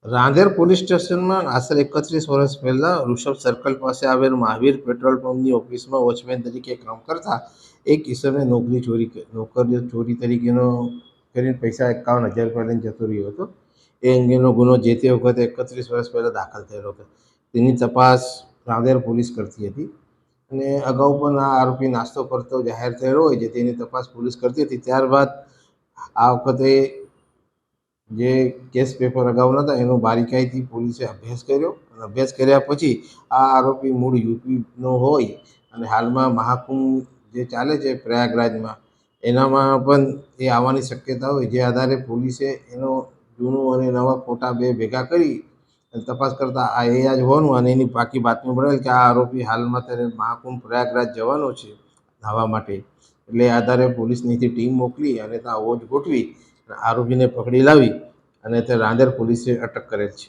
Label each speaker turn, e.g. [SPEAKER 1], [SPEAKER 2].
[SPEAKER 1] Rander police સ્ટેશનમાં આશરે 31 વર્ષ પહેલા ઋષભ સર્કલ પાસે આવેલ મહાવીર પેટ્રોલ પંપની ઓફિસમાં વોચમેન તરીકે કામ કરતા એક ઈસમે નોકરીઓ ચોરી તરીકેનો કરીને પૈસા 51,000 રૂપિયા લઈને જતો રહ્યો હતો. એ અંગેનો ગુનો જે તે વખતે 31 વર્ષ પહેલાં દાખલ થયેલો હતો. તેની તપાસ રાંદેર પોલીસ કરતી હતી અને અગાઉ પણ આ આરોપી નાસ્તો કરતો જાહેર થયેલો હોય છે તેની તપાસ પોલીસ કરતી હતી. ત્યારબાદ આ વખતે જે કેસ પેપર અગાઉના હતા એનો બારીકાઈથી પોલીસે અભ્યાસ કર્યો અને અભ્યાસ કર્યા પછી આ આરોપી મૂળ યુપીનો હોય અને હાલમાં મહાકુંભ જે ચાલે છે પ્રયાગરાજમાં એનામાં પણ એ આવવાની શક્યતા હોય, જે આધારે પોલીસે એનો જૂનું અને નવા ફોટા બે ભેગા કરી અને તપાસ કરતા આ એ જ હોવાનું અને એની બાકી બાતમી મળેલ કે આ આરોપી હાલમાં ત્યારે મહાકુંભ પ્રયાગરાજ જવાનો છે નાહવા માટે. એટલે આધારે પોલીસની ટીમ મોકલી અને ત્યાં વોચ ગોઠવી આરોપીને પકડી લાવી અને તે રાંદેર પોલીસે અટક કરેલ છે.